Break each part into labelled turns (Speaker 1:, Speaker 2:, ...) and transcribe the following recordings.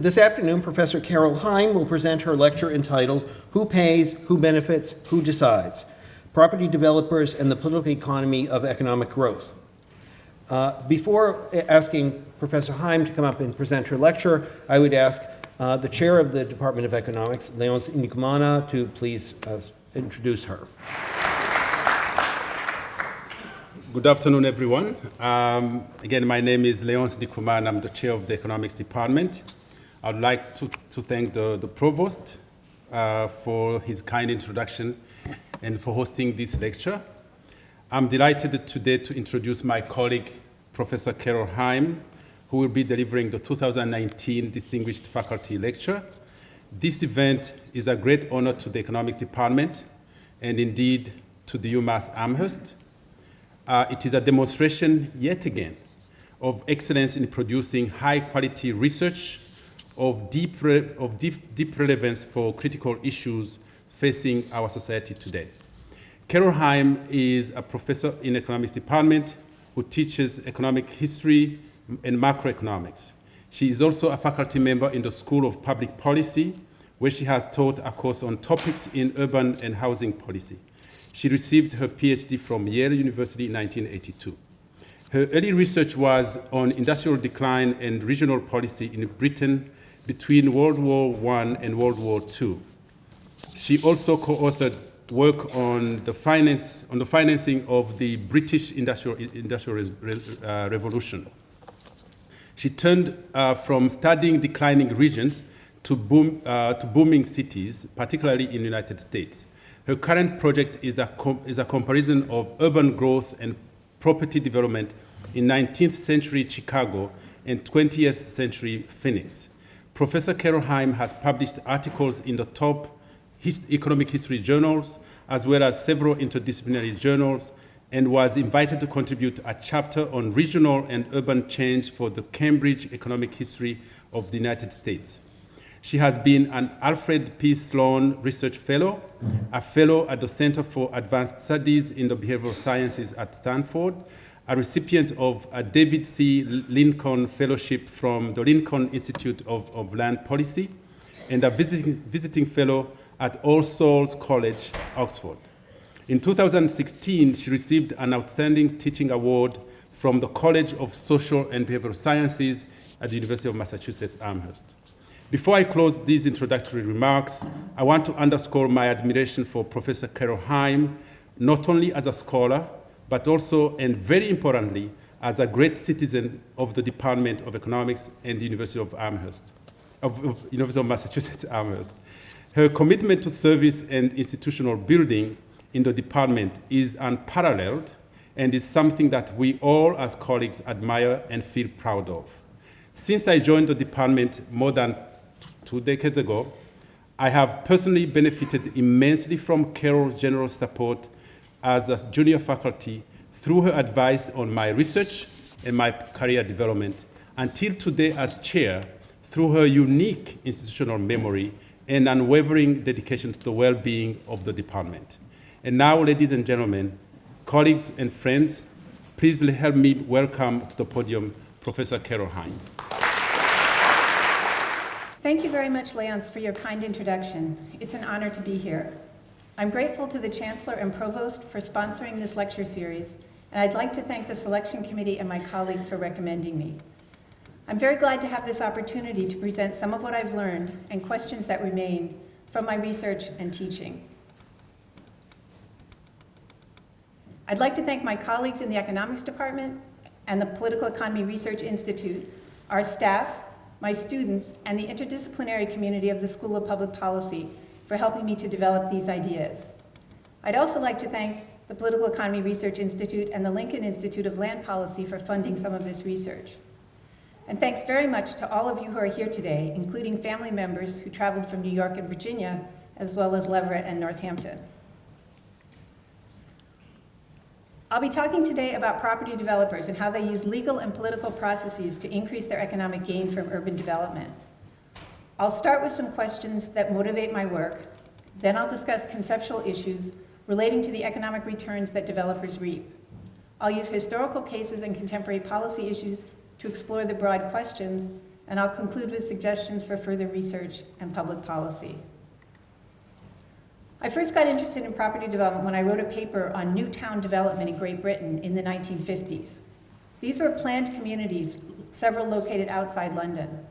Speaker 1: This afternoon, Professor Carol Heim will present her lecture entitled, Who Pays, Who Benefits, Who Decides? Property Developers and the Political Economy of Economic Growth. Before asking Professor Heim to come up and present her lecture, I would ask the chair of the Department of Economics, Leonce Ndikumana, to please introduce her.
Speaker 2: Good afternoon, everyone. Again, my name is Leonce Ndikumana. I'm the chair of the Economics Department. I'd like to thank the provost for his kind introduction and for hosting this lecture. I'm delighted today to introduce my colleague, Professor Carol Heim, who will be delivering the 2019 Distinguished Faculty Lecture. This event is a great honor to the Economics Department and indeed to the UMass Amherst. It is a demonstration, yet again, of excellence in producing high-quality research of deep relevance for critical issues facing our society today. Carol Heim is a professor in Economics Department who teaches economic history and macroeconomics. She is also a faculty member in the School of Public Policy, where she has taught a course on topics in urban and housing policy. She received her PhD from Yale University in 1982. Her early research was on industrial decline and regional policy in Britain between World War I and World War II. She also co-authored work on the financing of the British Industrial Revolution. She turned from studying declining regions to booming cities, particularly in the United States. Her current project is a comparison of urban growth and property development in 19th century Chicago and 20th century Phoenix. Professor Carol Heim has published articles in the top economic history journals, as well as several interdisciplinary journals, and was invited to contribute a chapter on regional and urban change for the Cambridge Economic History of the United States. She has been an Alfred P. Sloan Research Fellow, a fellow at the Center for Advanced Studies in the Behavioral Sciences at Stanford, a recipient of a David C. Lincoln Fellowship from the Lincoln Institute of Land Policy, and a visiting fellow at All Souls College, Oxford. In 2016, she received an Outstanding Teaching Award from the College of Social and Behavioral Sciences at the University of Massachusetts Amherst. Before I close these introductory remarks, I want to underscore my admiration for Professor Carol Heim, not only as a scholar, but also, and very importantly, as a great citizen of the Department of Economics and the University of Amherst, University of Massachusetts Amherst. Her commitment to service and institutional building in the department is unparalleled and is something that we all as colleagues admire and feel proud of. Since I joined the department more than 2 decades ago, I have personally benefited immensely from Carol's generous support as a junior faculty through her advice on my research and my career development, until today as chair through her unique institutional memory and unwavering dedication to the well-being of the department. And now, ladies and gentlemen, colleagues and friends, please help me welcome to the podium Professor Carol Heim.
Speaker 3: Thank you very much, Leonce, for your kind introduction. It's an honor to be here. I'm grateful to the Chancellor and Provost for sponsoring this lecture series, and I'd like to thank the selection committee and my colleagues for recommending me. I'm very glad to have this opportunity to present some of what I've learned and questions that remain from my research and teaching. I'd like to thank my colleagues in the Economics Department and the Political Economy Research Institute, our staff, my students, and the interdisciplinary community of the School of Public Policy for helping me to develop these ideas. I'd also like to thank the Political Economy Research Institute and the Lincoln Institute of Land Policy for funding some of this research. And thanks very much to all of you who are here today, including family members who traveled from New York and Virginia, as well as Leverett and Northampton. I'll be talking today about property developers and how they use legal and political processes to increase their economic gain from urban development. I'll start with some questions that motivate my work. Then I'll discuss conceptual issues relating to the economic returns that developers reap. I'll use historical cases and contemporary policy issues to explore the broad questions, and I'll conclude with suggestions for further research and public policy. I first got interested in property development when I wrote a paper on new town development in Great Britain in the 1950s. These were planned communities, several located outside London.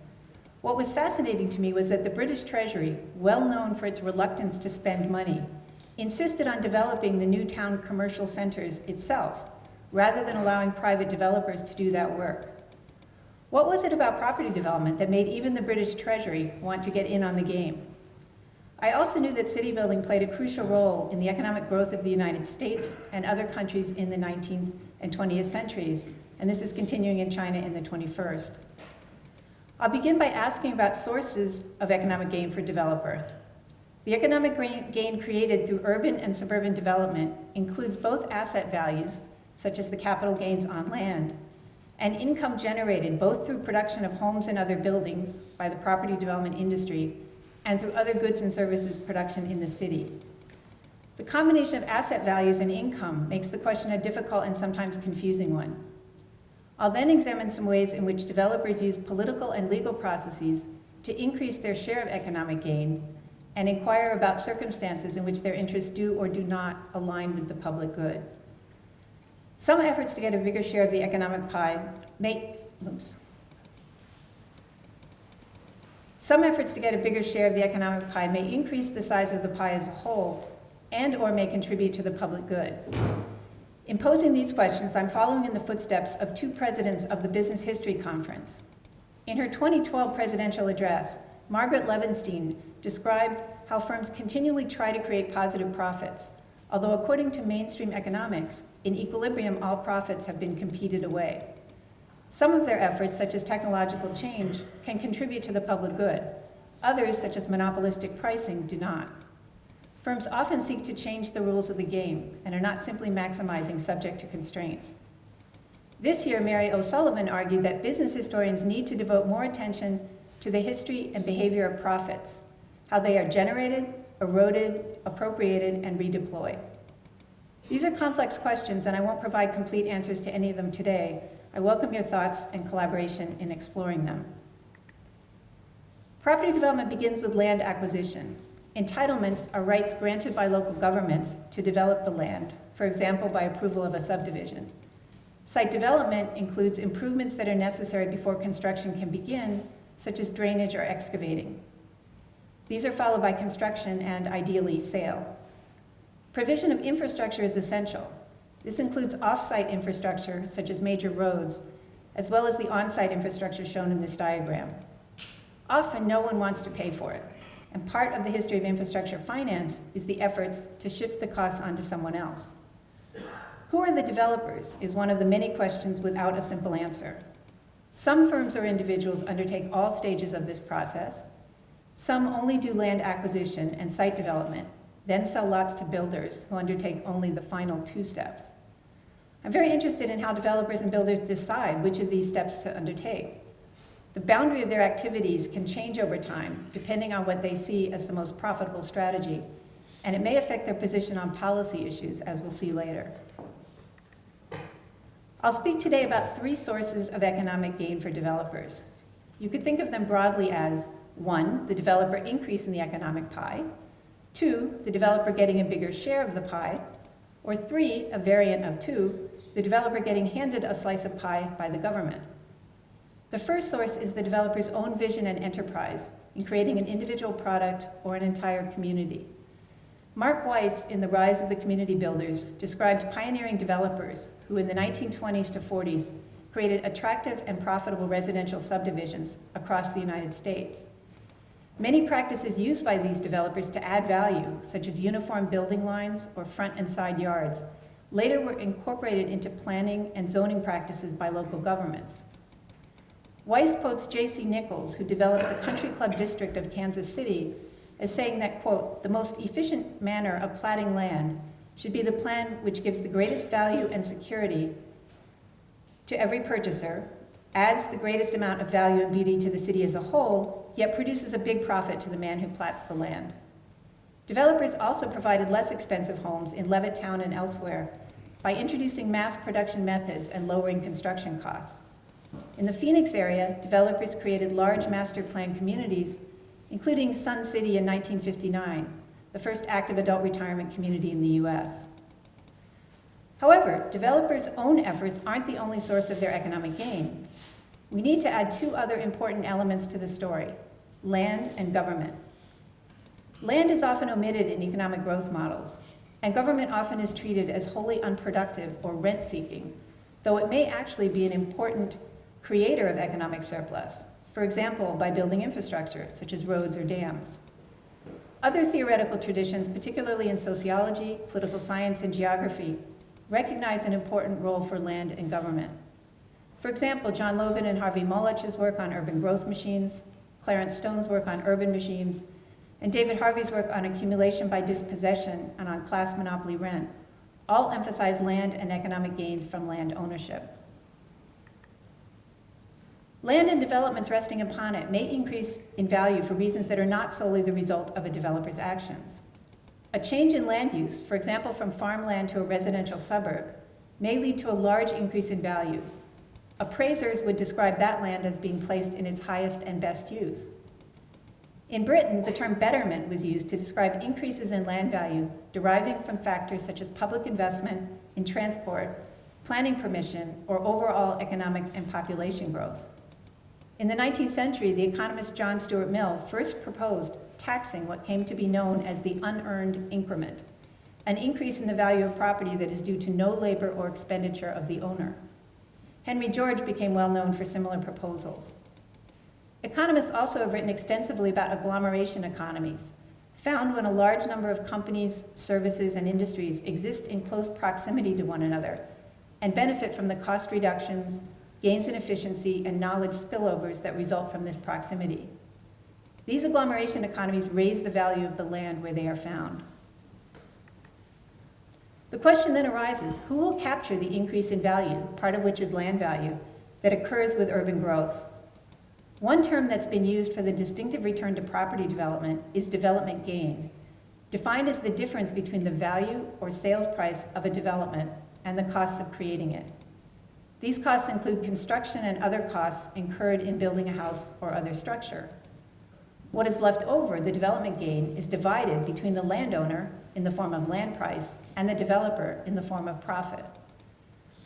Speaker 3: What was fascinating to me was that the British Treasury, well known for its reluctance to spend money, insisted on developing the new town commercial centers itself, rather than allowing private developers to do that work. What was it about property development that made even the British Treasury want to get in on the game? I also knew that city building played a crucial role in the economic growth of the United States and other countries in the 19th and 20th centuries, and this is continuing in China in the 21st. I'll begin by asking about sources of economic gain for developers. The economic gain created through urban and suburban development includes both asset values, such as the capital gains on land, and income generated both through production of homes and other buildings by the property development industry and through other goods and services production in the city. The combination of asset values and income makes the question a difficult and sometimes confusing one. I'll then examine some ways in which developers use political and legal processes to increase their share of economic gain and inquire about circumstances in which their interests do or do not align with the public good. Some efforts to get a bigger share of the economic pie may increase the size of the pie as a whole and/or may contribute to the public good. In posing these questions, I'm following in the footsteps of two presidents of the Business History Conference. In her 2012 presidential address, Margaret Levenstein described how firms continually try to create positive profits, although according to mainstream economics, in equilibrium, all profits have been competed away. Some of their efforts, such as technological change, can contribute to the public good. Others, such as monopolistic pricing, do not. Firms often seek to change the rules of the game and are not simply maximizing subject to constraints. This year, Mary O'Sullivan argued that business historians need to devote more attention to the history and behavior of profits, how they are generated, eroded, appropriated, and redeployed. These are complex questions, and I won't provide complete answers to any of them today. I welcome your thoughts and collaboration in exploring them. Property development begins with land acquisition. Entitlements are rights granted by local governments to develop the land, for example, by approval of a subdivision. Site development includes improvements that are necessary before construction can begin, such as drainage or excavating. These are followed by construction and, ideally, sale. Provision of infrastructure is essential. This includes off-site infrastructure, such as major roads, as well as the on-site infrastructure shown in this diagram. Often, no one wants to pay for it, and part of the history of infrastructure finance is the efforts to shift the costs onto someone else. Who are the developers is one of the many questions without a simple answer. Some firms or individuals undertake all stages of this process. Some only do land acquisition and site development, then sell lots to builders who undertake only the final two steps. I'm very interested in how developers and builders decide which of these steps to undertake. The boundary of their activities can change over time, depending on what they see as the most profitable strategy, and it may affect their position on policy issues, as we'll see later. I'll speak today about three sources of economic gain for developers. You could think of them broadly as 1, the developer increasing the economic pie, 2, the developer getting a bigger share of the pie, or 3, a variant of 2, the developer getting handed a slice of pie by the government. The first source is the developer's own vision and enterprise in creating an individual product or an entire community. Mark Weiss, in The Rise of the Community Builders, described pioneering developers who in the 1920s to 40s created attractive and profitable residential subdivisions across the United States. Many practices used by these developers to add value, such as uniform building lines or front and side yards, later were incorporated into planning and zoning practices by local governments. Weiss quotes J.C. Nichols, who developed the Country Club District of Kansas City, as saying that, quote, "The most efficient manner of platting land should be the plan which gives the greatest value and security to every purchaser, adds the greatest amount of value and beauty to the city as a whole, yet produces a big profit to the man who plats the land." Developers also provided less expensive homes in Levittown and elsewhere by introducing mass production methods and lowering construction costs. In the Phoenix area, developers created large master plan communities, including Sun City in 1959, the first active adult retirement community in the US. However, developers' own efforts aren't the only source of their economic gain. We need to add two other important elements to the story: land and government. Land is often omitted in economic growth models, and government often is treated as wholly unproductive or rent-seeking, though it may actually be an important creator of economic surplus, for example, by building infrastructure, such as roads or dams. Other theoretical traditions, particularly in sociology, political science, and geography, recognize an important role for land and government. For example, John Logan and Harvey Moloch's work on urban growth machines, Clarence Stone's work on urban machines, and David Harvey's work on accumulation by dispossession and on class monopoly rent all emphasize land and economic gains from land ownership. Land and developments resting upon it may increase in value for reasons that are not solely the result of a developer's actions. A change in land use, for example from farmland to a residential suburb, may lead to a large increase in value. Appraisers would describe that land as being placed in its highest and best use. In Britain, the term betterment was used to describe increases in land value deriving from factors such as public investment in transport, planning permission, or overall economic and population growth. In the 19th century, the economist John Stuart Mill first proposed taxing what came to be known as the unearned increment, an increase in the value of property that is due to no labor or expenditure of the owner. Henry George became well known for similar proposals. Economists also have written extensively about agglomeration economies, found when a large number of companies, services, and industries exist in close proximity to one another and benefit from the cost reductions, gains in efficiency, and knowledge spillovers that result from this proximity. These agglomeration economies raise the value of the land where they are found. The question then arises, who will capture the increase in value, part of which is land value, that occurs with urban growth? One term that's been used for the distinctive return to property development is development gain, defined as the difference between the value or sales price of a development and the costs of creating it. These costs include construction and other costs incurred in building a house or other structure. What is left over, the development gain, is divided between the landowner in the form of land price and the developer in the form of profit.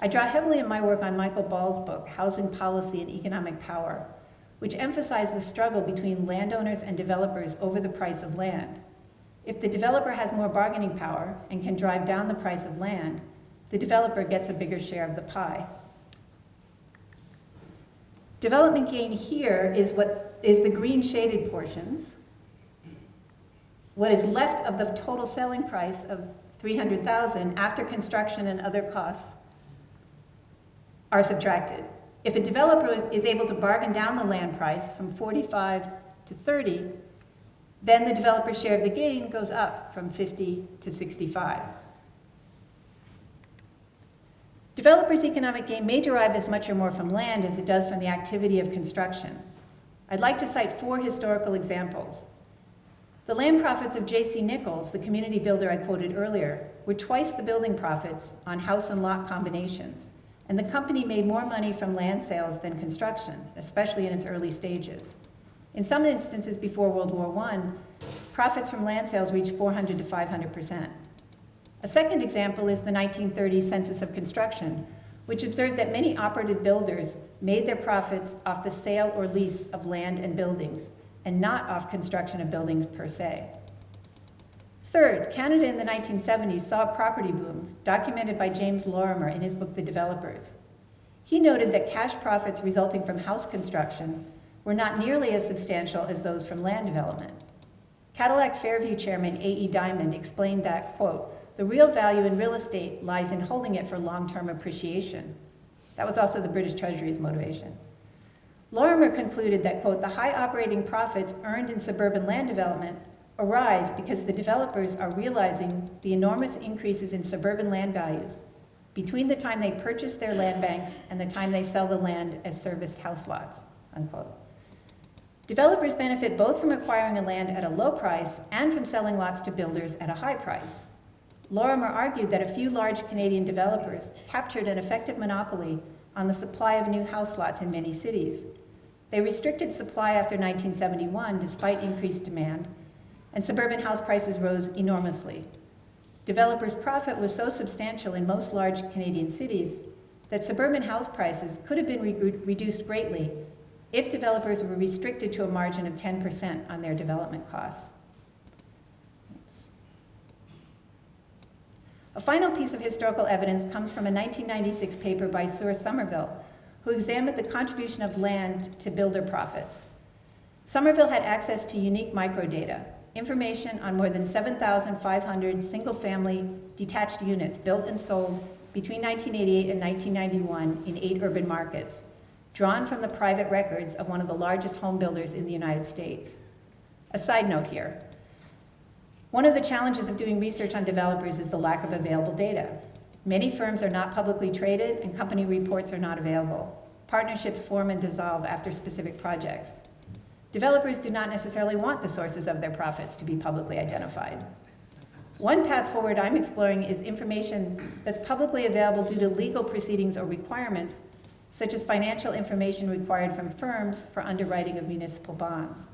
Speaker 3: I draw heavily in my work on Michael Ball's book, Housing Policy and Economic Power, which emphasized the struggle between landowners and developers over the price of land. If the developer has more bargaining power and can drive down the price of land, the developer gets a bigger share of the pie. Development gain here is what is the green shaded portions. What is left of the total selling price of $300,000 after construction and other costs are subtracted. If a developer is able to bargain down the land price from 45 to 30, then the developer's share of the gain goes up from 50 to 65. Developers' economic gain may derive as much or more from land as it does from the activity of construction. I'd like to cite 4 historical examples. The land profits of J.C. Nichols, the community builder I quoted earlier, were twice the building profits on house and lot combinations, and the company made more money from land sales than construction, especially in its early stages. In some instances before World War I, profits from land sales reached 400 to 500%. A second example is the 1930 Census of Construction, which observed that many operative builders made their profits off the sale or lease of land and buildings, and not off construction of buildings per se. Third, Canada in the 1970s saw a property boom, documented by James Lorimer in his book, The Developers. He noted that cash profits resulting from house construction were not nearly as substantial as those from land development. Cadillac Fairview chairman A.E. Diamond explained that, quote, "The real value in real estate lies in holding it for long-term appreciation." That was also the British Treasury's motivation. Lorimer concluded that, quote, "The high operating profits earned in suburban land development arise because the developers are realizing the enormous increases in suburban land values between the time they purchase their land banks and the time they sell the land as serviced house lots," unquote. Developers benefit both from acquiring the land at a low price and from selling lots to builders at a high price. Lorimer argued that a few large Canadian developers captured an effective monopoly on the supply of new house lots in many cities. They restricted supply after 1971 despite increased demand, and suburban house prices rose enormously. Developers' profit was so substantial in most large Canadian cities that suburban house prices could have been reduced greatly if developers were restricted to a margin of 10% on their development costs. A final piece of historical evidence comes from a 1996 paper by Sir Somerville, who examined the contribution of land to builder profits. Somerville had access to unique microdata, information on more than 7,500 single-family detached units built and sold between 1988 and 1991 in 8 urban markets, drawn from the private records of one of the largest home builders in the United States. A side note here. One of the challenges of doing research on developers is the lack of available data. Many firms are not publicly traded and company reports are not available. Partnerships form and dissolve after specific projects. Developers do not necessarily want the sources of their profits to be publicly identified. One path forward I'm exploring is information that's publicly available due to legal proceedings or requirements, such as financial information required from firms for underwriting of municipal bonds.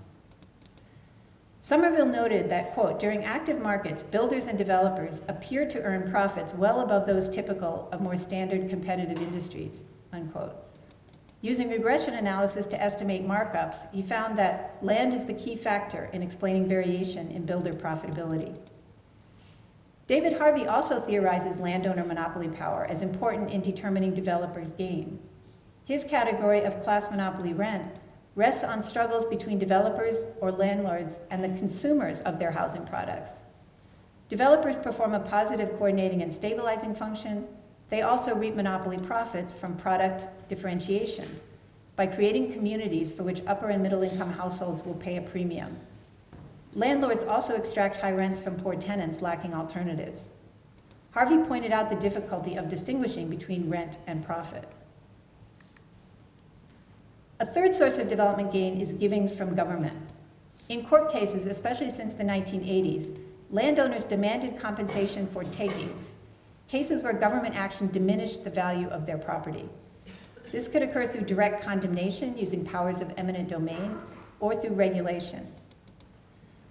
Speaker 3: Somerville noted that, quote, during active markets, builders and developers appear to earn profits well above those typical of more standard competitive industries, unquote. Using regression analysis to estimate markups, he found that land is the key factor in explaining variation in builder profitability. David Harvey also theorizes landowner monopoly power as important in determining developers' gain. His category of class monopoly rent rests on struggles between developers or landlords and the consumers of their housing products. Developers perform a positive coordinating and stabilizing function. They also reap monopoly profits from product differentiation by creating communities for which upper and middle income households will pay a premium. Landlords also extract high rents from poor tenants lacking alternatives. Harvey pointed out the difficulty of distinguishing between rent and profit. A third source of development gain is givings from government. In court cases, especially since the 1980s, landowners demanded compensation for takings, cases where government action diminished the value of their property. This could occur through direct condemnation using powers of eminent domain or through regulation.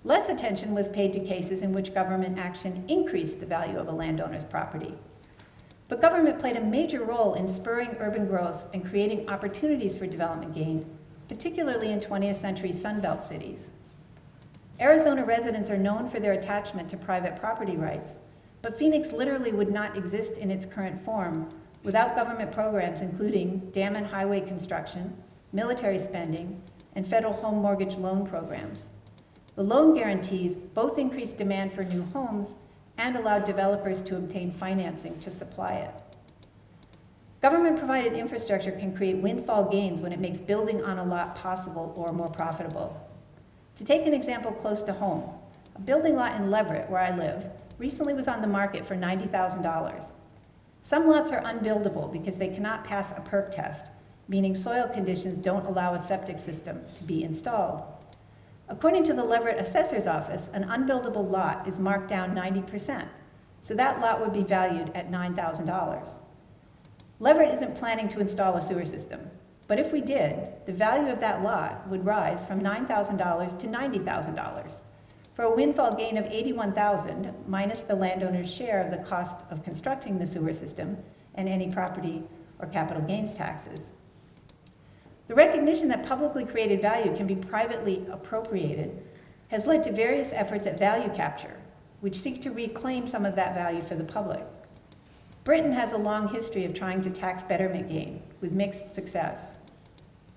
Speaker 3: Less attention was paid to cases in which government action increased the value of a landowner's property. But government played a major role in spurring urban growth and creating opportunities for development gain, particularly in 20th century Sunbelt cities. Arizona residents are known for their attachment to private property rights, but Phoenix literally would not exist in its current form without government programs including dam and highway construction, military spending, and federal home mortgage loan programs. The loan guarantees both increased demand for new homes and allowed developers to obtain financing to supply it. Government-provided infrastructure can create windfall gains when it makes building on a lot possible or more profitable. To take an example close to home, a building lot in Leverett, where I live, recently was on the market for $90,000. Some lots are unbuildable because they cannot pass a perk test, meaning soil conditions don't allow a septic system to be installed. According to the Leverett Assessor's Office, an unbuildable lot is marked down 90%, so that lot would be valued at $9,000. Leverett isn't planning to install a sewer system, but if we did, the value of that lot would rise from $9,000 to $90,000, for a windfall gain of $81,000 minus the landowner's share of the cost of constructing the sewer system and any property or capital gains taxes. The recognition that publicly created value can be privately appropriated has led to various efforts at value capture, which seek to reclaim some of that value for the public. Britain has a long history of trying to tax betterment gain, with mixed success.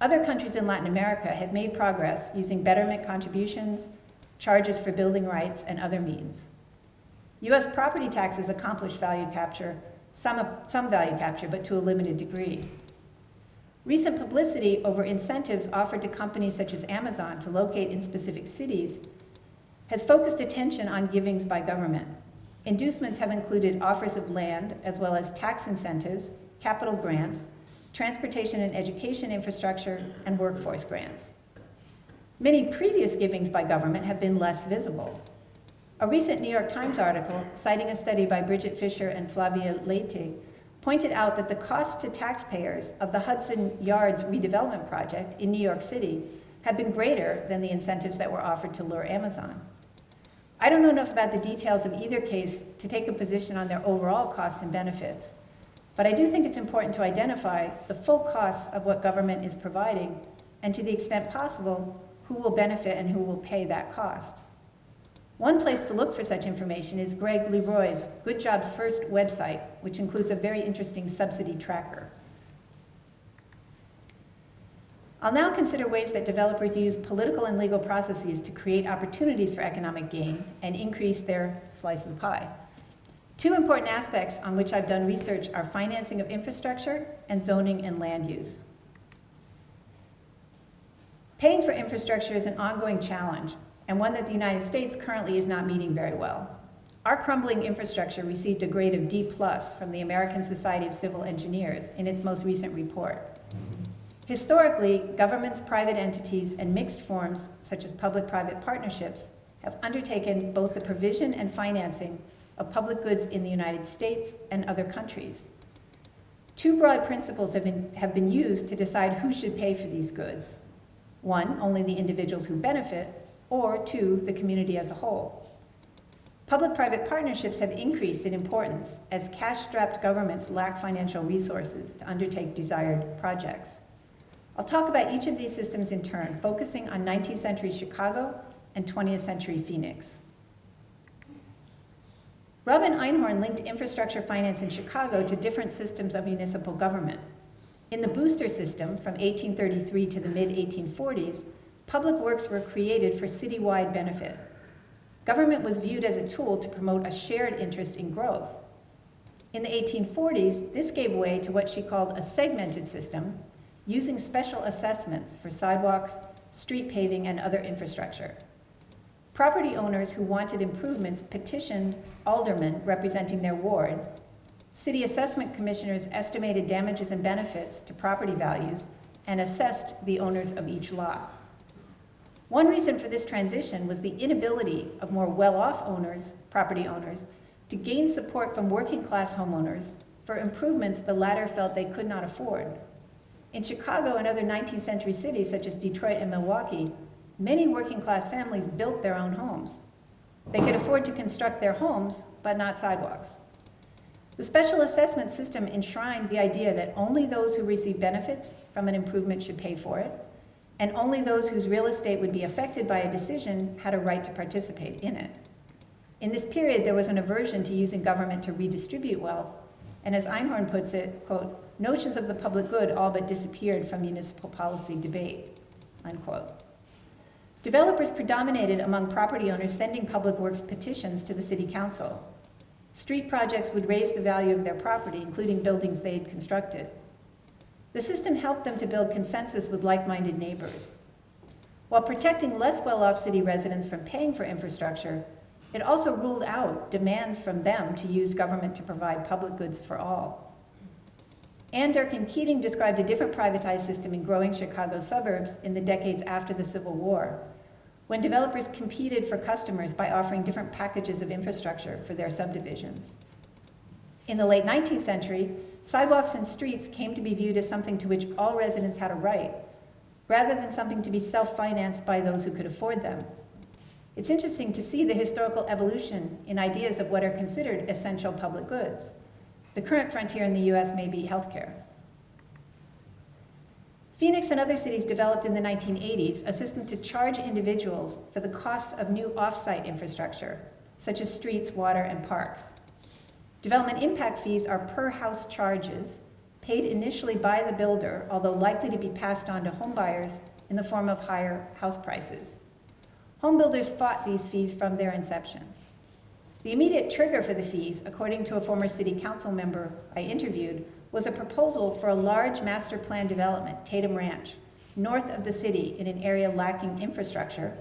Speaker 3: Other countries in Latin America have made progress using betterment contributions, charges for building rights, and other means. US property taxes accomplish value capture, some value capture, but to a limited degree. Recent publicity over incentives offered to companies such as Amazon to locate in specific cities has focused attention on givings by government. Inducements have included offers of land, as well as tax incentives, capital grants, transportation and education infrastructure, and workforce grants. Many previous givings by government have been less visible. A recent New York Times article, citing a study by Bridget Fisher and Flavia Leite, pointed out that the cost to taxpayers of the Hudson Yards redevelopment project in New York City have been greater than the incentives that were offered to lure Amazon. I don't know enough about the details of either case to take a position on their overall costs and benefits, but I do think it's important to identify the full costs of what government is providing, and to the extent possible, who will benefit and who will pay that cost. One place to look for such information is Greg Leroy's Good Jobs First website, which includes a very interesting subsidy tracker. I'll now consider ways that developers use political and legal processes to create opportunities for economic gain and increase their slice of the pie. Two important aspects on which I've done research are financing of infrastructure and zoning and land use. Paying for infrastructure is an ongoing challenge, and one that the United States currently is not meeting very well. Our crumbling infrastructure received a grade of D+ from the American Society of Civil Engineers in its most recent report. Historically, governments, private entities, and mixed forms, such as public-private partnerships, have undertaken both the provision and financing of public goods in the United States and other countries. Two broad principles have been used to decide who should pay for these goods. One, only the individuals who benefit, or two, the community as a whole. Public-private partnerships have increased in importance as cash-strapped governments lack financial resources to undertake desired projects. I'll talk about each of these systems in turn, focusing on 19th century Chicago and 20th century Phoenix. Robin Einhorn linked infrastructure finance in Chicago to different systems of municipal government. In the booster system from 1833 to the mid-1840s, public works were created for citywide benefit. Government was viewed as a tool to promote a shared interest in growth. In the 1840s, this gave way to what she called a segmented system, using special assessments for sidewalks, street paving, and other infrastructure. Property owners who wanted improvements petitioned aldermen representing their ward. City assessment commissioners estimated damages and benefits to property values and assessed the owners of each lot. One reason for this transition was the inability of more well-off owners, property owners, to gain support from working-class homeowners for improvements the latter felt they could not afford. In Chicago and other 19th century cities such as Detroit and Milwaukee, many working-class families built their own homes. They could afford to construct their homes, but not sidewalks. The special assessment system enshrined the idea that only those who receive benefits from an improvement should pay for it, and only those whose real estate would be affected by a decision had a right to participate in it. In this period, there was an aversion to using government to redistribute wealth, and as Einhorn puts it, quote, notions of the public good all but disappeared from municipal policy debate, unquote. Developers predominated among property owners sending public works petitions to the city council. Street projects would raise the value of their property, including buildings they'd constructed. The system helped them to build consensus with like-minded neighbors. While protecting less well-off city residents from paying for infrastructure, it also ruled out demands from them to use government to provide public goods for all. Anderk and Keating described a different privatized system in growing Chicago suburbs in the decades after the Civil War, when developers competed for customers by offering different packages of infrastructure for their subdivisions. In the late 19th century, sidewalks and streets came to be viewed as something to which all residents had a right, rather than something to be self-financed by those who could afford them. It's interesting to see the historical evolution in ideas of what are considered essential public goods. The current frontier in the US may be healthcare. Phoenix and other cities developed in the 1980s a system to charge individuals for the costs of new off-site infrastructure, such as streets, water, and parks. Development impact fees are per-house charges, paid initially by the builder, although likely to be passed on to home buyers in the form of higher house prices. Home builders fought these fees from their inception. The immediate trigger for the fees, according to a former city council member I interviewed, was a proposal for a large master plan development, Tatum Ranch, north of the city in an area lacking infrastructure,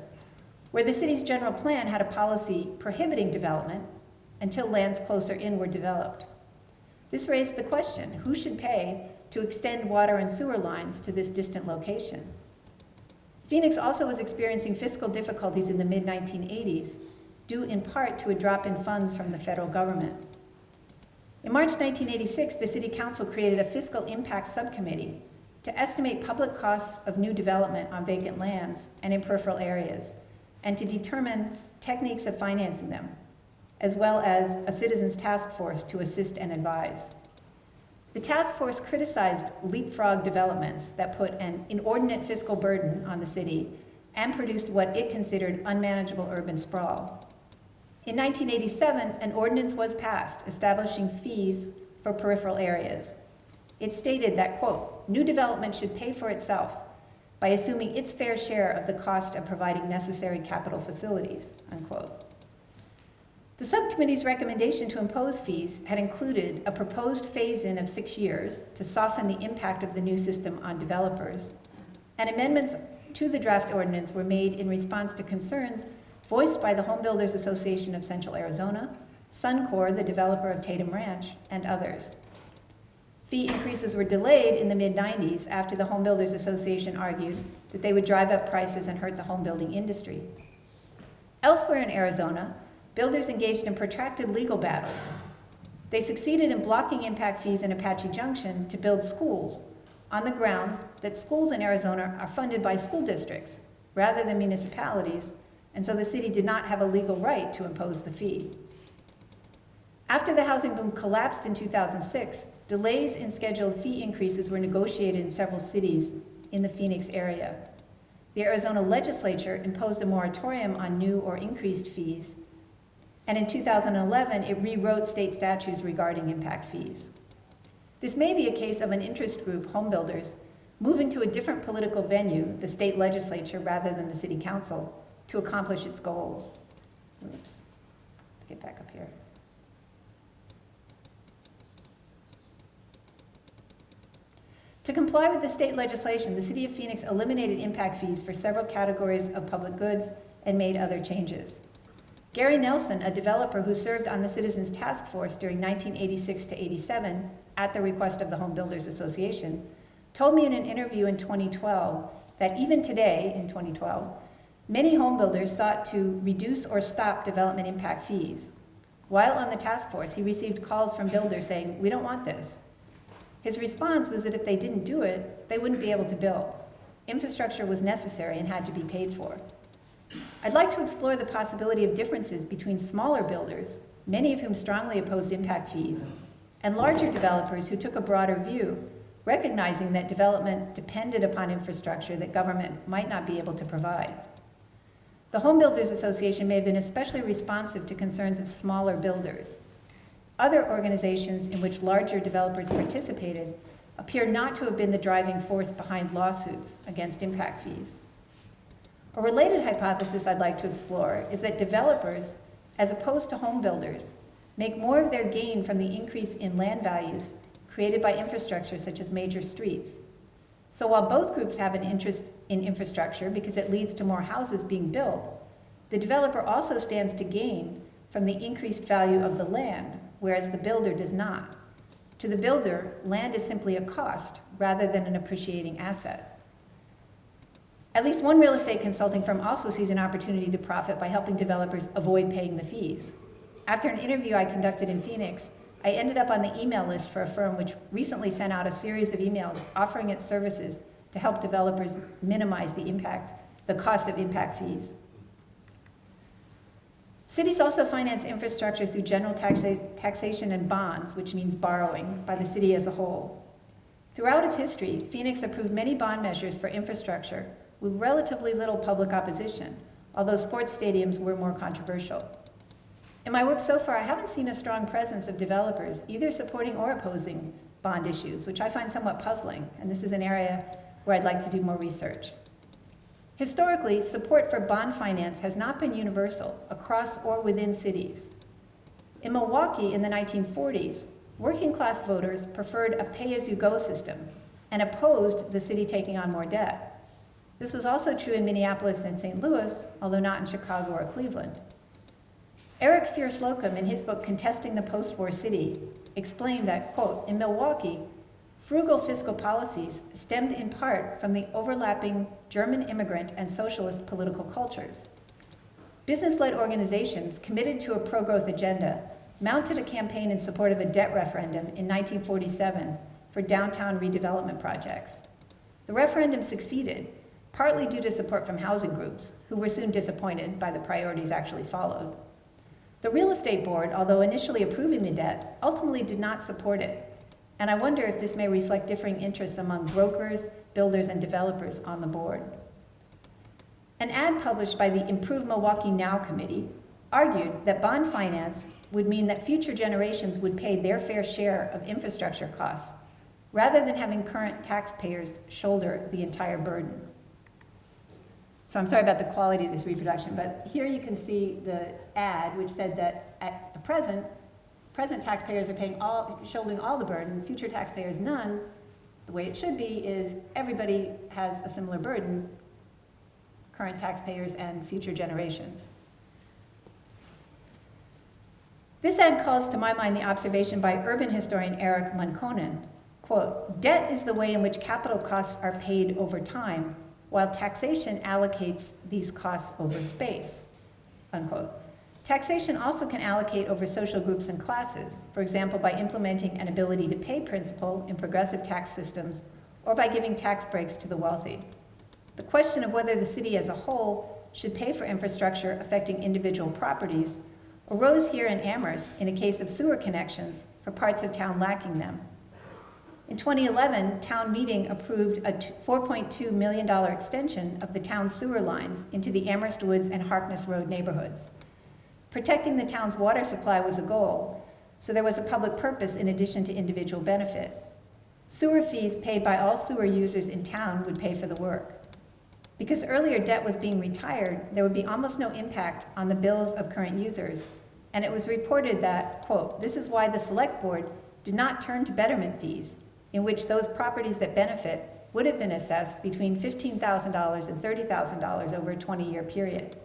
Speaker 3: where the city's general plan had a policy prohibiting development until lands closer in were developed. This raised the question, who should pay to extend water and sewer lines to this distant location? Phoenix also was experiencing fiscal difficulties in the mid-1980s, due in part to a drop in funds from the federal government. In March 1986, the City Council created a fiscal impact subcommittee to estimate public costs of new development on vacant lands and in peripheral areas, and to determine techniques of financing them, as well as a citizens task force to assist and advise. The task force criticized leapfrog developments that put an inordinate fiscal burden on the city and produced what it considered unmanageable urban sprawl. In 1987, an ordinance was passed establishing fees for peripheral areas. It stated that, quote, new development should pay for itself by assuming its fair share of the cost of providing necessary capital facilities, unquote. The subcommittee's recommendation to impose fees had included a proposed phase-in of 6 years to soften the impact of the new system on developers, and amendments to the draft ordinance were made in response to concerns voiced by the Home Builders Association of Central Arizona, Suncor, the developer of Tatum Ranch, and others. Fee increases were delayed in the mid-90s after the Home Builders Association argued that they would drive up prices and hurt the home building industry. Elsewhere in Arizona, builders engaged in protracted legal battles. They succeeded in blocking impact fees in Apache Junction to build schools on the grounds that schools in Arizona are funded by school districts rather than municipalities, and so the city did not have a legal right to impose the fee. After the housing boom collapsed in 2006, delays in scheduled fee increases were negotiated in several cities in the Phoenix area. The Arizona legislature imposed a moratorium on new or increased fees, and in 2011, it rewrote state statutes regarding impact fees. This may be a case of an interest group, home builders, moving to a different political venue, the state legislature rather than the city council, to accomplish its goals. Oops, get back up here. To comply with the state legislation, the City of Phoenix eliminated impact fees for several categories of public goods and made other changes. Gary Nelson, a developer who served on the Citizens Task Force during 1986 to 87 at the request of the Home Builders Association, told me in an interview in 2012 that even today, in 2012, many home builders sought to reduce or stop development impact fees. While on the task force, he received calls from builders saying, "We don't want this." His response was that if they didn't do it, they wouldn't be able to build. Infrastructure was necessary and had to be paid for. I'd like to explore the possibility of differences between smaller builders, many of whom strongly opposed impact fees, and larger developers who took a broader view, recognizing that development depended upon infrastructure that government might not be able to provide. The Home Builders Association may have been especially responsive to concerns of smaller builders. Other organizations in which larger developers participated appear not to have been the driving force behind lawsuits against impact fees. A related hypothesis I'd like to explore is that developers, as opposed to home builders, make more of their gain from the increase in land values created by infrastructure such as major streets. So while both groups have an interest in infrastructure because it leads to more houses being built, the developer also stands to gain from the increased value of the land, whereas the builder does not. To the builder, land is simply a cost rather than an appreciating asset. At least one real estate consulting firm also sees an opportunity to profit by helping developers avoid paying the fees. After an interview I conducted in Phoenix, I ended up on the email list for a firm which recently sent out a series of emails offering its services to help developers minimize the cost of impact fees. Cities also finance infrastructure through general taxation and bonds, which means borrowing, by the city as a whole. Throughout its history, Phoenix approved many bond measures for infrastructure with relatively little public opposition, although sports stadiums were more controversial. In my work so far, I haven't seen a strong presence of developers either supporting or opposing bond issues, which I find somewhat puzzling, and this is an area where I'd like to do more research. Historically, support for bond finance has not been universal across or within cities. In Milwaukee in the 1940s, working class voters preferred a pay-as-you-go system and opposed the city taking on more debt. This was also true in Minneapolis and St. Louis, although not in Chicago or Cleveland. Eric Fierce-Locum, in his book Contesting the Post-War City, explained that, quote, in Milwaukee, frugal fiscal policies stemmed in part from the overlapping German immigrant and socialist political cultures. Business-led organizations committed to a pro-growth agenda mounted a campaign in support of a debt referendum in 1947 for downtown redevelopment projects. The referendum succeeded, partly due to support from housing groups, who were soon disappointed by the priorities actually followed. The real estate board, although initially approving the debt, ultimately did not support it, and I wonder if this may reflect differing interests among brokers, builders, and developers on the board. An ad published by the Improve Milwaukee Now committee argued that bond finance would mean that future generations would pay their fair share of infrastructure costs, rather than having current taxpayers shoulder the entire burden. So I'm sorry about the quality of this reproduction, but here you can see the ad, which said that at the present taxpayers are shouldering all the burden, future taxpayers none. The way it should be is everybody has a similar burden, current taxpayers and future generations. This ad calls to my mind the observation by urban historian Eric Munkonen, quote, "Debt is the way in which capital costs are paid over time, while taxation allocates these costs over space," unquote. Taxation also can allocate over social groups and classes, for example, by implementing an ability to pay principle in progressive tax systems or by giving tax breaks to the wealthy. The question of whether the city as a whole should pay for infrastructure affecting individual properties arose here in Amherst in a case of sewer connections for parts of town lacking them. In 2011, town meeting approved a $4.2 million extension of the town's sewer lines into the Amherst Woods and Harkness Road neighborhoods. Protecting the town's water supply was a goal, so there was a public purpose in addition to individual benefit. Sewer fees paid by all sewer users in town would pay for the work. Because earlier debt was being retired, there would be almost no impact on the bills of current users, and it was reported that, quote, "This is why the select board did not turn to betterment fees, in which those properties that benefit would have been assessed between $15,000 and $30,000 over a 20-year period."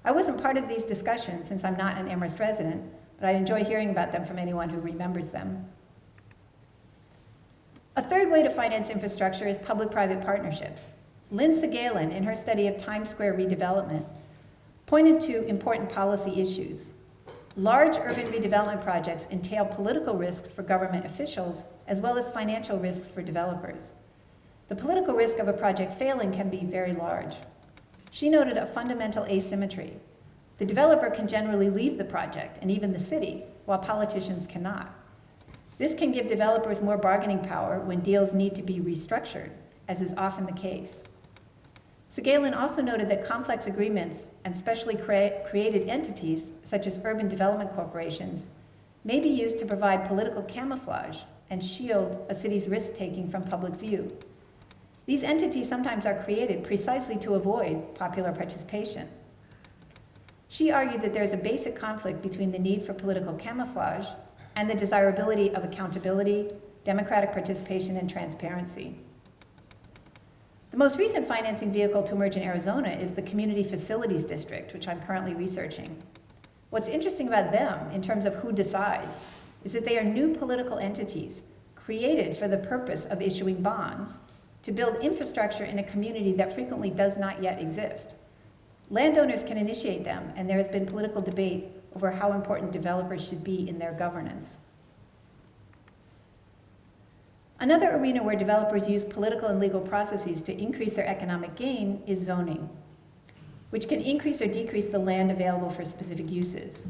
Speaker 3: I wasn't part of these discussions since I'm not an Amherst resident, but I enjoy hearing about them from anyone who remembers them. A third way to finance infrastructure is public-private partnerships. Lynn Segalin, in her study of Times Square redevelopment, pointed to important policy issues. Large urban redevelopment projects entail political risks for government officials, as well as financial risks for developers. The political risk of a project failing can be very large. She noted a fundamental asymmetry. The developer can generally leave the project, and even the city, while politicians cannot. This can give developers more bargaining power when deals need to be restructured, as is often the case. Segalin also noted that complex agreements and specially created entities, such as urban development corporations, may be used to provide political camouflage and shield a city's risk-taking from public view. These entities sometimes are created precisely to avoid popular participation. She argued that there is a basic conflict between the need for political camouflage and the desirability of accountability, democratic participation, and transparency. The most recent financing vehicle to emerge in Arizona is the Community Facilities District, which I'm currently researching. What's interesting about them, in terms of who decides, is that they are new political entities created for the purpose of issuing bonds to build infrastructure in a community that frequently does not yet exist. Landowners can initiate them, and there has been political debate over how important developers should be in their governance. Another arena where developers use political and legal processes to increase their economic gain is zoning, which can increase or decrease the land available for specific uses.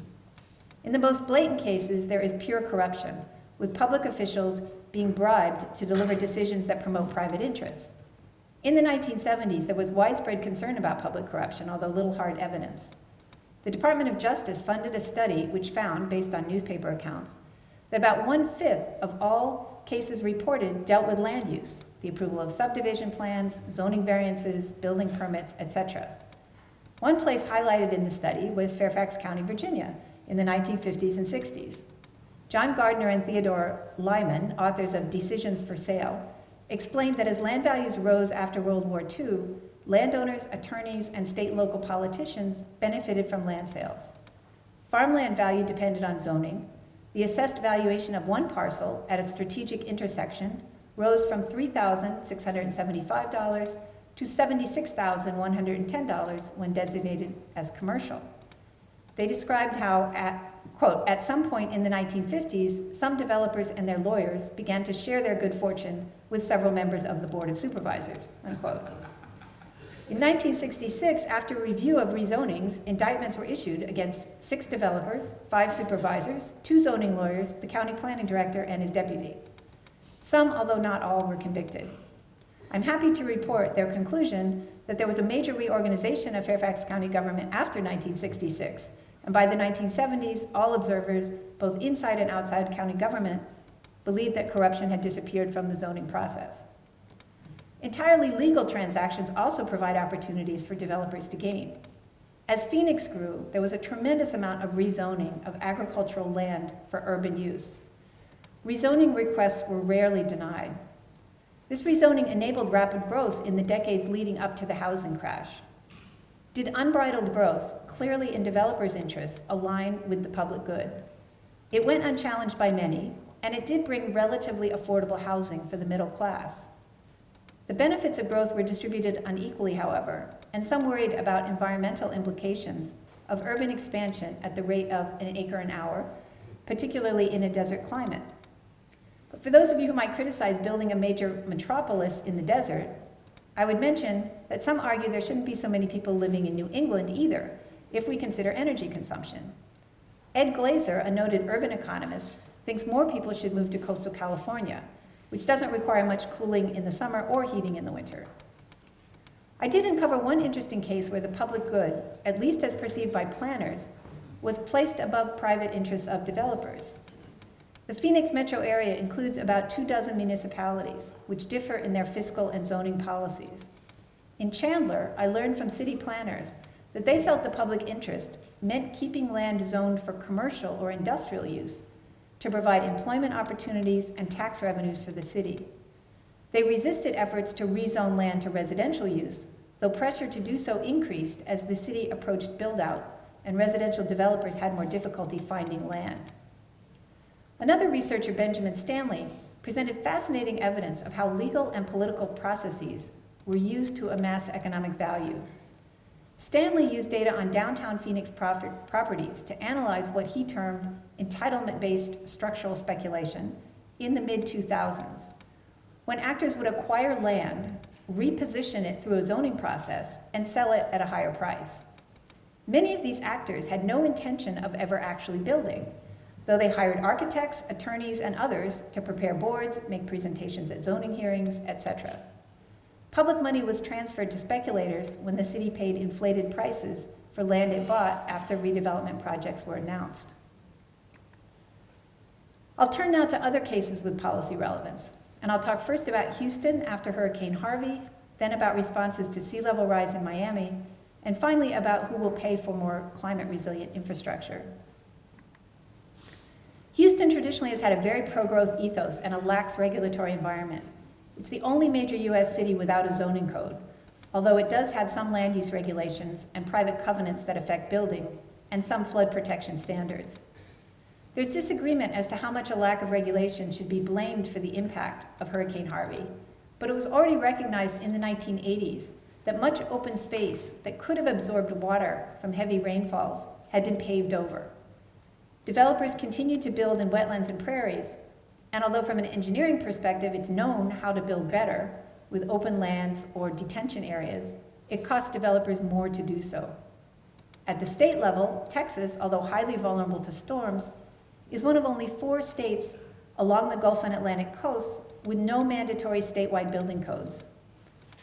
Speaker 3: In the most blatant cases, there is pure corruption, with public officials being bribed to deliver decisions that promote private interests. In the 1970s, there was widespread concern about public corruption, although little hard evidence. The Department of Justice funded a study which found, based on newspaper accounts, that about 1/5 of all cases reported dealt with land use, the approval of subdivision plans, zoning variances, building permits, etc. One place highlighted in the study was Fairfax County, Virginia, in the 1950s and 60s. John Gardner and Theodore Lyman, authors of Decisions for Sale, explained that as land values rose after World War II, landowners, attorneys, and state and local politicians benefited from land sales. Farmland value depended on zoning. The assessed valuation of one parcel at a strategic intersection rose from $3,675 to $76,110 when designated as commercial. They described how at, quote, "At some point in the 1950s, some developers and their lawyers began to share their good fortune with several members of the Board of Supervisors," unquote. In 1966, after a review of rezonings, indictments were issued against 6 developers, 5 supervisors, 2 zoning lawyers, the county planning director, and his deputy. Some, although not all, were convicted. I'm happy to report their conclusion that there was a major reorganization of Fairfax County government after 1966, and by the 1970s, all observers, both inside and outside county government, believed that corruption had disappeared from the zoning process. Entirely legal transactions also provide opportunities for developers to gain. As Phoenix grew, there was a tremendous amount of rezoning of agricultural land for urban use. Rezoning requests were rarely denied. This rezoning enabled rapid growth in the decades leading up to the housing crash. Did unbridled growth, clearly in developers' interests, align with the public good? It went unchallenged by many, and it did bring relatively affordable housing for the middle class. The benefits of growth were distributed unequally, however, and some worried about environmental implications of urban expansion at the rate of an acre an hour, particularly in a desert climate. But for those of you who might criticize building a major metropolis in the desert, I would mention that some argue there shouldn't be so many people living in New England either, if we consider energy consumption. Ed Glazer, a noted urban economist, thinks more people should move to coastal California, which doesn't require much cooling in the summer or heating in the winter. I did uncover one interesting case where the public good, at least as perceived by planners, was placed above private interests of developers. The Phoenix metro area includes about 24 municipalities, which differ in their fiscal and zoning policies. In Chandler, I learned from city planners that they felt the public interest meant keeping land zoned for commercial or industrial use to provide employment opportunities and tax revenues for the city. They resisted efforts to rezone land to residential use, though pressure to do so increased as the city approached build-out and residential developers had more difficulty finding land. Another researcher, Benjamin Stanley, presented fascinating evidence of how legal and political processes were used to amass economic value. Stanley used data on downtown Phoenix properties to analyze what he termed entitlement-based structural speculation in the mid-2000s, when actors would acquire land, reposition it through a zoning process, and sell it at a higher price. Many of these actors had no intention of ever actually building, though they hired architects, attorneys, and others to prepare boards, make presentations at zoning hearings, etc. Public money was transferred to speculators when the city paid inflated prices for land it bought after redevelopment projects were announced. I'll turn now to other cases with policy relevance, and I'll talk first about Houston after Hurricane Harvey, then about responses to sea level rise in Miami, and finally about who will pay for more climate-resilient infrastructure. Houston traditionally has had a very pro-growth ethos and a lax regulatory environment. It's the only major U.S. city without a zoning code, although it does have some land use regulations and private covenants that affect building, and some flood protection standards. There's disagreement as to how much a lack of regulation should be blamed for the impact of Hurricane Harvey, but it was already recognized in the 1980s that much open space that could have absorbed water from heavy rainfalls had been paved over. Developers continued to build in wetlands and prairies, and although from an engineering perspective it's known how to build better with open lands or detention areas, it costs developers more to do so. At the state level, Texas, although highly vulnerable to storms, is one of only 4 states along the Gulf and Atlantic coasts with no mandatory statewide building codes.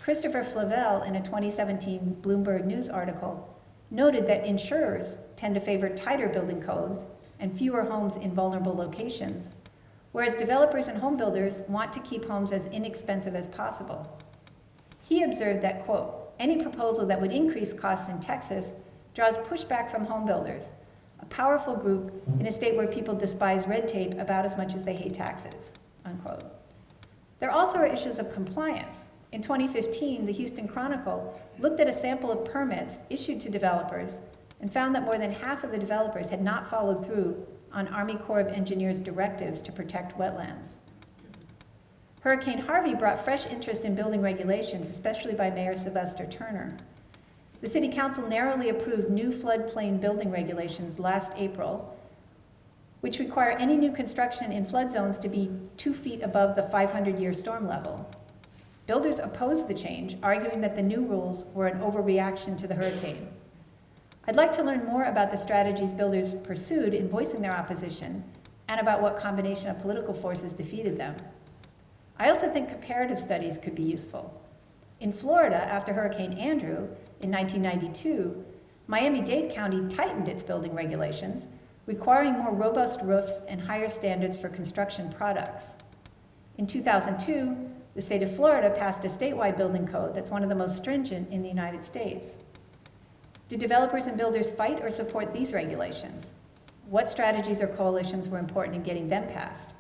Speaker 3: Christopher Flavelle, in a 2017 Bloomberg News article, noted that insurers tend to favor tighter building codes and fewer homes in vulnerable locations, whereas developers and home builders want to keep homes as inexpensive as possible. He observed that, quote, any proposal that would increase costs in Texas draws pushback from home builders, a powerful group in a state where people despise red tape about as much as they hate taxes, unquote. There also are issues of compliance. In 2015, the Houston Chronicle looked at a sample of permits issued to developers and found that more than half of the developers had not followed through on Army Corps of Engineers directives to protect wetlands. Hurricane Harvey brought fresh interest in building regulations, especially by Mayor Sylvester Turner. The City Council narrowly approved new floodplain building regulations last April, which require any new construction in flood zones to be 2 feet above the 500-year storm level. Builders opposed the change, arguing that the new rules were an overreaction to the hurricane. I'd like to learn more about the strategies builders pursued in voicing their opposition and about what combination of political forces defeated them. I also think comparative studies could be useful. In Florida, after Hurricane Andrew in 1992, Miami-Dade County tightened its building regulations, requiring more robust roofs and higher standards for construction products. In 2002, the state of Florida passed a statewide building code that's one of the most stringent in the United States. Did developers and builders fight or support these regulations? What strategies or coalitions were important in getting them passed?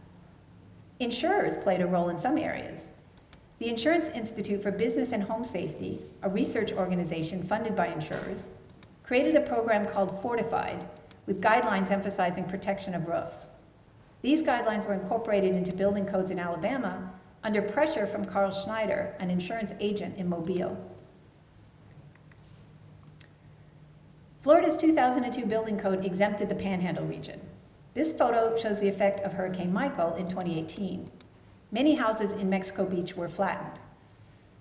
Speaker 3: Insurers played a role in some areas. The Insurance Institute for Business and Home Safety, a research organization funded by insurers, created a program called Fortified, with guidelines emphasizing protection of roofs. These guidelines were incorporated into building codes in Alabama under pressure from Carl Schneider, an insurance agent in Mobile. Florida's 2002 building code exempted the Panhandle region. This photo shows the effect of Hurricane Michael in 2018. Many houses in Mexico Beach were flattened.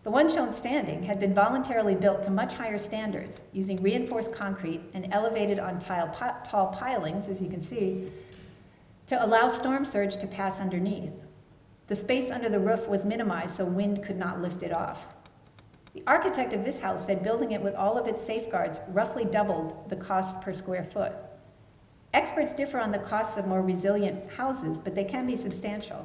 Speaker 3: The one shown standing had been voluntarily built to much higher standards, using reinforced concrete and elevated on tall pilings, as you can see, to allow storm surge to pass underneath. The space under the roof was minimized so wind could not lift it off. The architect of this house said building it with all of its safeguards roughly doubled the cost per square foot. Experts differ on the costs of more resilient houses, but they can be substantial.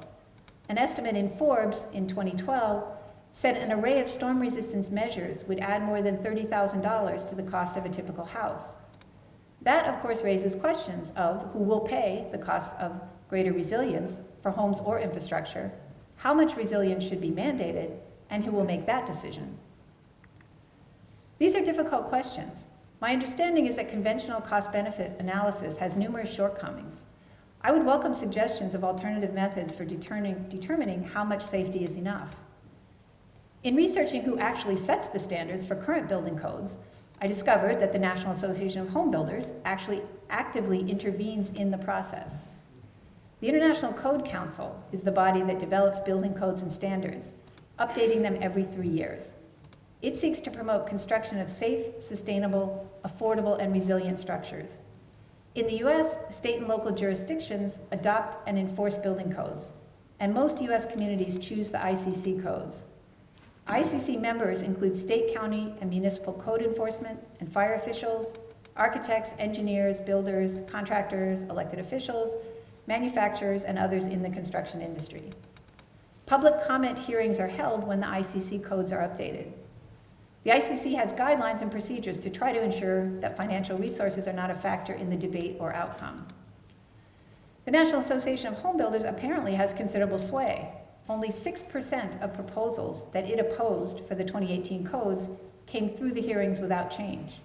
Speaker 3: An estimate in Forbes in 2012 said an array of storm resistance measures would add more than $30,000 to the cost of a typical house. That, of course, raises questions of who will pay the cost of greater resilience for homes or infrastructure, how much resilience should be mandated, and who will make that decision. These are difficult questions. My understanding is that conventional cost-benefit analysis has numerous shortcomings. I would welcome suggestions of alternative methods for determining how much safety is enough. In researching who actually sets the standards for current building codes, I discovered that the National Association of Home Builders actually actively intervenes in the process. The International Code Council is the body that develops building codes and standards, updating them every 3 years. It seeks to promote construction of safe, sustainable, affordable, and resilient structures. In the US, state and local jurisdictions adopt and enforce building codes, and most US communities choose the ICC codes. ICC members include state, county, and municipal code enforcement and fire officials, architects, engineers, builders, contractors, elected officials, manufacturers, and others in the construction industry. Public comment hearings are held when the ICC codes are updated. The ICC has guidelines and procedures to try to ensure that financial resources are not a factor in the debate or outcome. The National Association of Home Builders apparently has considerable sway. Only 6% of proposals that it opposed for the 2018 codes came through the hearings without change.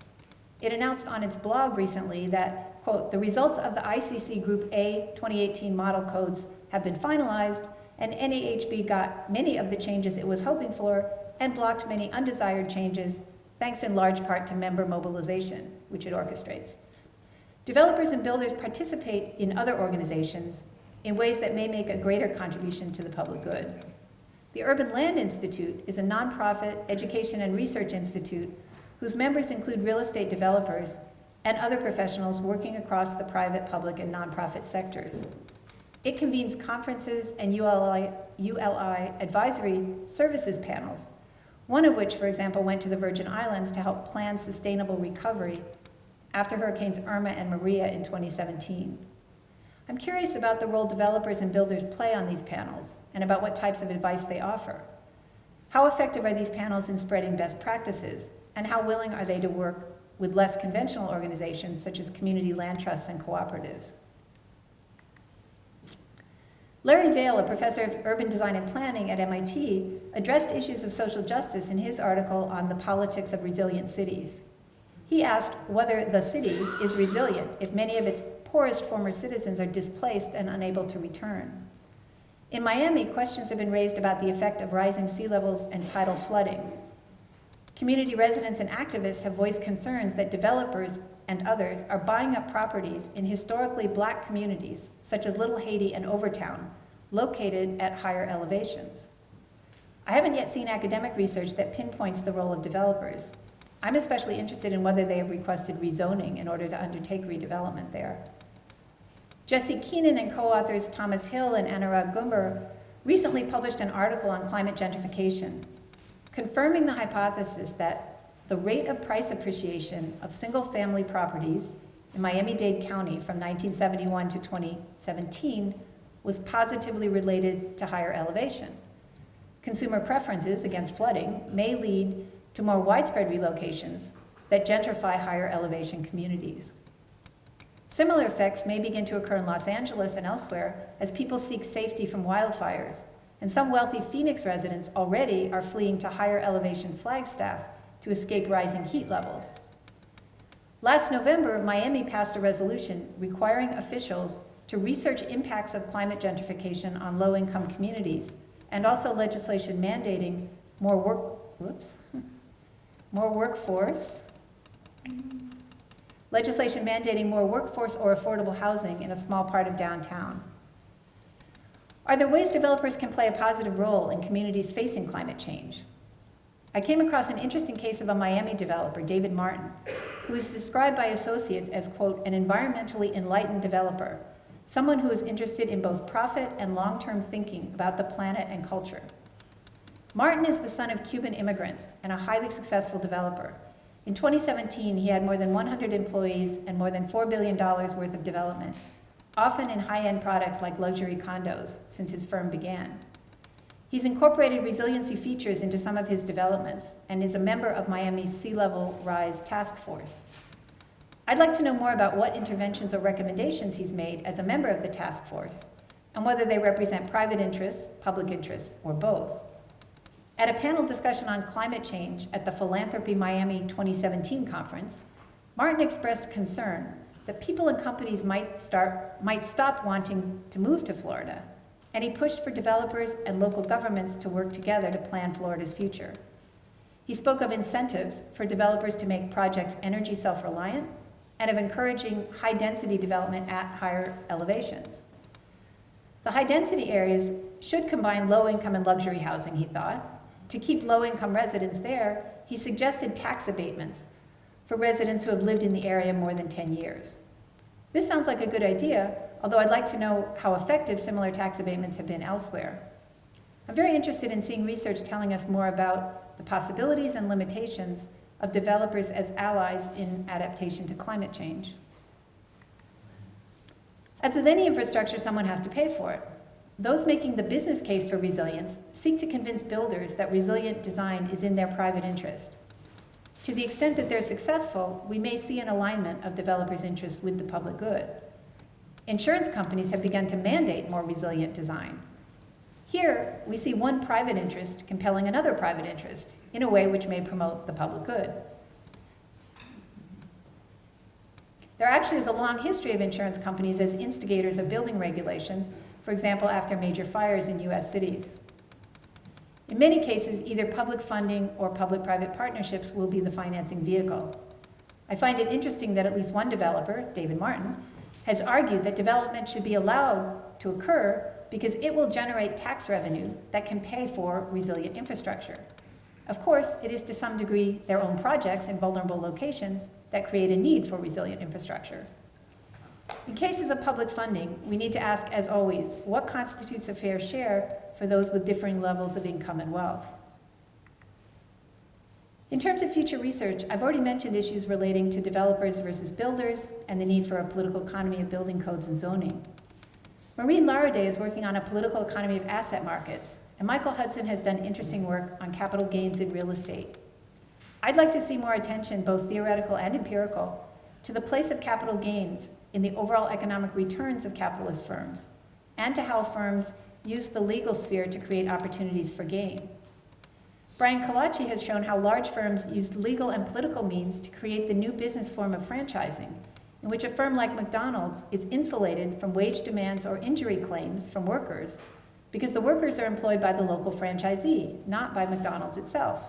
Speaker 3: It announced on its blog recently that, quote, the results of the ICC Group A 2018 model codes have been finalized, and NAHB got many of the changes it was hoping for and blocked many undesired changes, thanks in large part to member mobilization, which it orchestrates. Developers and builders participate in other organizations in ways that may make a greater contribution to the public good. The Urban Land Institute is a nonprofit education and research institute whose members include real estate developers and other professionals working across the private, public, and nonprofit sectors. It convenes conferences and ULI advisory services panels, one of which, for example, went to the Virgin Islands to help plan sustainable recovery after Hurricanes Irma and Maria in 2017. I'm curious about the role developers and builders play on these panels and about what types of advice they offer. How effective are these panels in spreading best practices, and how willing are they to work with less conventional organizations such as community land trusts and cooperatives? Larry Vail, a professor of urban design and planning at MIT, addressed issues of social justice in his article on the politics of resilient cities. He asked whether the city is resilient if many of its poorest former citizens are displaced and unable to return. In Miami, questions have been raised about the effect of rising sea levels and tidal flooding. Community residents and activists have voiced concerns that developers and others are buying up properties in historically black communities, such as Little Haiti and Overtown, located at higher elevations. I haven't yet seen academic research that pinpoints the role of developers. I'm especially interested in whether they have requested rezoning in order to undertake redevelopment there. Jesse Keenan and co-authors Thomas Hill and Anurag Gumber recently published an article on climate gentrification, confirming the hypothesis that the rate of price appreciation of single-family properties in Miami-Dade County from 1971 to 2017 was positively related to higher elevation. Consumer preferences against flooding may lead to more widespread relocations that gentrify higher elevation communities. Similar effects may begin to occur in Los Angeles and elsewhere as people seek safety from wildfires, and some wealthy Phoenix residents already are fleeing to higher elevation Flagstaff to escape rising heat levels. Last November, Miami passed a resolution requiring officials to research impacts of climate gentrification on low-income communities, and also legislation mandating more workforce or affordable housing in a small part of downtown. Are there ways developers can play a positive role in communities facing climate change? I came across an interesting case of a Miami developer, David Martin, who is described by associates as, quote, an environmentally enlightened developer, someone who is interested in both profit and long-term thinking about the planet and culture. Martin is the son of Cuban immigrants and a highly successful developer. In 2017, he had more than 100 employees and more than $4 billion worth of development, often in high-end products like luxury condos, since his firm began. He's incorporated resiliency features into some of his developments and is a member of Miami's Sea Level Rise Task Force. I'd like to know more about what interventions or recommendations he's made as a member of the task force, and whether they represent private interests, public interests, or both. At a panel discussion on climate change at the Philanthropy Miami 2017 conference, Martin expressed concern that people and companies might stop wanting to move to Florida, and he pushed for developers and local governments to work together to plan Florida's future. He spoke of incentives for developers to make projects energy self-reliant and of encouraging high-density development at higher elevations. The high-density areas should combine low-income and luxury housing, he thought. To keep low-income residents there, he suggested tax abatements for residents who have lived in the area more than 10 years. This sounds like a good idea, although I'd like to know how effective similar tax abatements have been elsewhere. I'm very interested in seeing research telling us more about the possibilities and limitations of developers as allies in adaptation to climate change. As with any infrastructure, someone has to pay for it. Those making the business case for resilience seek to convince builders that resilient design is in their private interest. To the extent that they're successful, we may see an alignment of developers' interests with the public good. Insurance companies have begun to mandate more resilient design. Here, we see one private interest compelling another private interest in a way which may promote the public good. There actually is a long history of insurance companies as instigators of building regulations, for example, after major fires in US cities. In many cases, either public funding or public-private partnerships will be the financing vehicle. I find it interesting that at least one developer, David Martin, has argued that development should be allowed to occur because it will generate tax revenue that can pay for resilient infrastructure. Of course, it is to some degree their own projects in vulnerable locations that create a need for resilient infrastructure. In cases of public funding, we need to ask, as always, what constitutes a fair share for those with differing levels of income and wealth? In terms of future research, I've already mentioned issues relating to developers versus builders and the need for a political economy of building codes and zoning. Maureen Laraday is working on a political economy of asset markets, and Michael Hudson has done interesting work on capital gains in real estate. I'd like to see more attention, both theoretical and empirical, to the place of capital gains in the overall economic returns of capitalist firms, and to how firms use the legal sphere to create opportunities for gain. Brian Kalachi has shown how large firms used legal and political means to create the new business form of franchising, in which a firm like McDonald's is insulated from wage demands or injury claims from workers because the workers are employed by the local franchisee, not by McDonald's itself.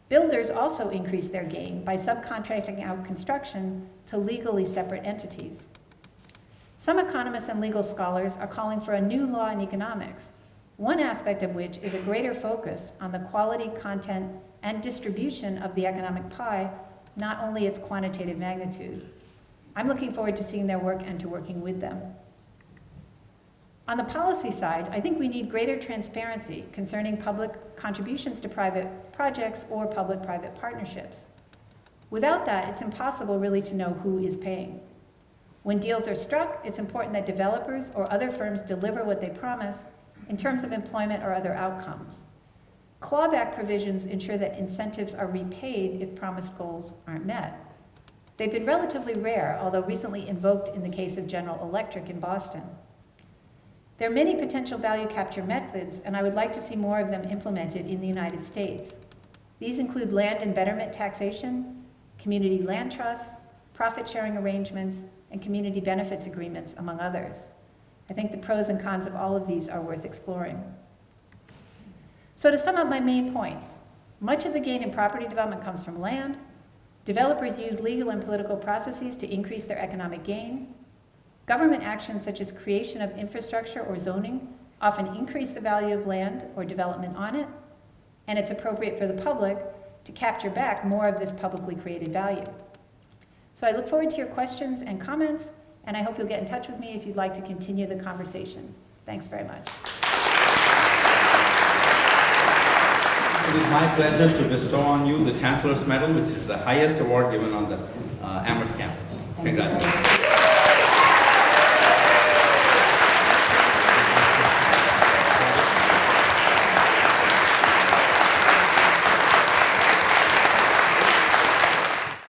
Speaker 3: Builders also increase their gain by subcontracting out construction to legally separate entities. Some economists and legal scholars are calling for a new law in economics, one aspect of which is a greater focus on the quality, content, and distribution of the economic pie, not only its quantitative magnitude. I'm looking forward to seeing their work and to working with them. On the policy side, I think we need greater transparency concerning public contributions to private projects or public-private partnerships. Without that, it's impossible really to know who is paying. When deals are struck, it's important that developers or other firms deliver what they promise in terms of employment or other outcomes. Clawback provisions ensure that incentives are repaid if promised goals aren't met. They've been relatively rare, although recently invoked in the case of General Electric in Boston. There are many potential value capture methods, and I would like to see more of them implemented in the United States. These include land and betterment taxation, community land trusts, profit-sharing arrangements, and community benefits agreements, among others. I think the pros and cons of all of these are worth exploring. So to sum up my main points, much of the gain in property development comes from land. Developers use legal and political processes to increase their economic gain. Government actions such as creation of infrastructure or zoning often increase the value of land or development on it, and it's appropriate for the public to capture back more of this publicly created value. So I look forward to your questions and comments, and I hope you'll get in touch with me if you'd like to continue the conversation. Thanks very much.
Speaker 4: It is my pleasure to bestow on you the Chancellor's Medal, which is the highest award given on the Amherst campus. Congratulations.